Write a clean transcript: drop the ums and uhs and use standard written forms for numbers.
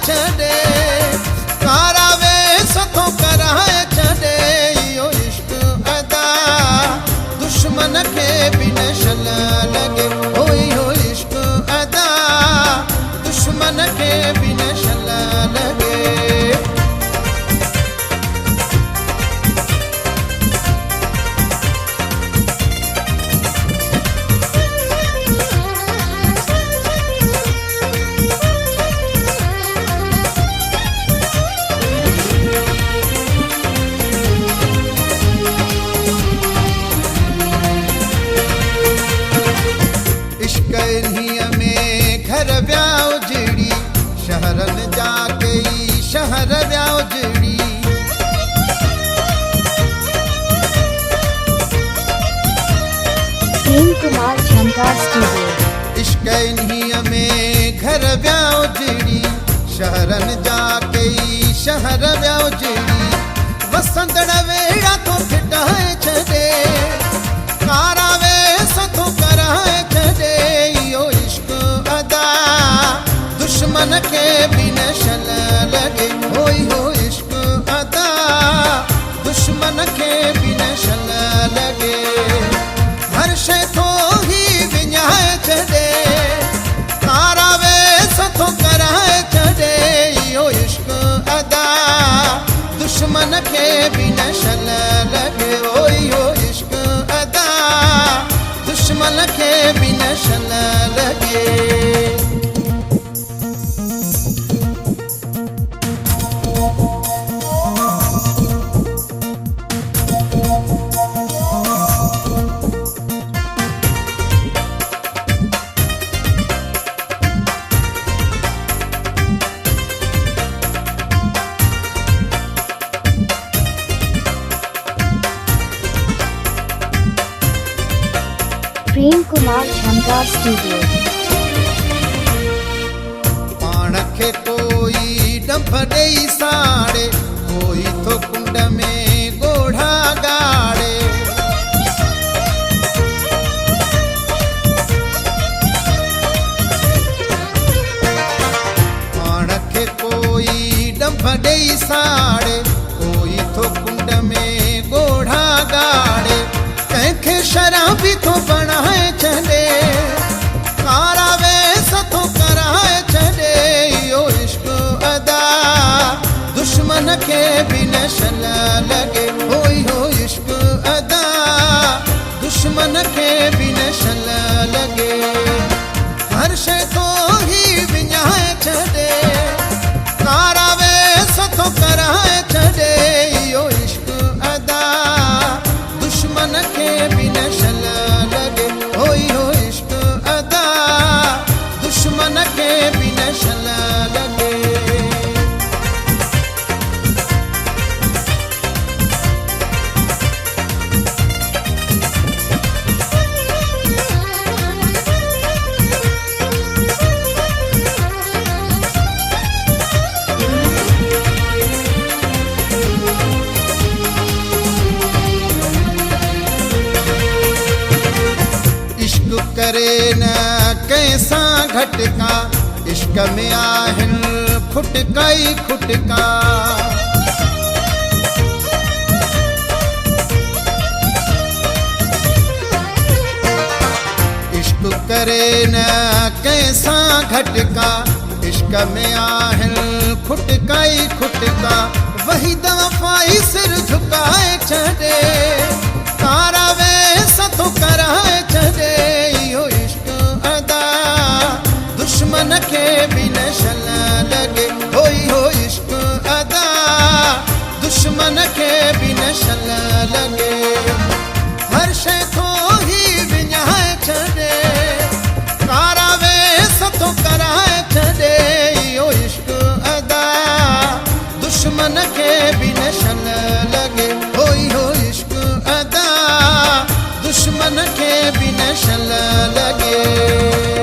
छॾे कारावे सथो कराए छॾे इहो इश्क अदा दुश्मन खे बि न शल लॻे ओ इहो इश्क अदा दुश्मन खे बि न शल लॻे इन्हीअ में घर विया उजड़ी शहरनि जा कई शहर विया उजड़ी प्रेम कुमार झंकार स्टूडियो इश्क इन्हीअ में घर विया उजड़ी शहरनि जा कई शहर विया उजड़ी वसंदड़ वेड़ा तो फिटाए छॾे कारावे सथो कराए छॾे इहो इश्क अदा दुश्मन खे बि न शल लॻे ओ इहो इश्क अदा दुश्मन खे बि न शल लॻे हर शइ थो ई विञाए छॾे कारावे सथो कराए छॾे इहो इश्क अदा दुश्मन खे बि न शल लॻे ओ इहो इश्क अदा दुश्मन खे बि न शल लॻे प्रेम कुमार झंकार स्टूडियो पाण खे कोई डंभ ॾेई साड़े कोई थो कुंड में ॻोढ़ा ॻाड़े पाण खे कोई डंभ ॾेई साड़े कोई थो कुंड में ॻोढ़ा ॻाड़े कंहिंखे शराबी थो बणाए छॾे कारावे सथो कराए छॾे इहो इश्क अदा दुश्मन खे बि न शल लॻे ओ इहो इश्क अदा दुश्मन खे बि न शल लॻे हर शइ थो ई विञाए छॾे कारावे सथो कराए छॾे इहो इश्क अदा दुश्मन खे बि न शल लॻे ओ इहो इश्क अदा दुश्मन खे बि न शल लॻे करे न कंहिंसां घटका इश्क में आहिनि खुटका ई खुटका इश्क करे न कंहिंसां घटका इश्क में आहिनि खुटका ई खुटका वही दफ़ाई सिर झुकाए छॾे कारावे सथो कराए छॾे इहो इश्क अदा दुश्मन खे बि न शल लॻे ओ इहो इश्क अदा दुश्मन खे बि न शल लॻे हर शइ थो ई विञाए छॾे कारावे सथो कराए छॾे इहो इश्क अदा दुश्मन खे बि न शल लॻे ओ इहो इश्क अदा दुश्मन खे बि न शल लॻे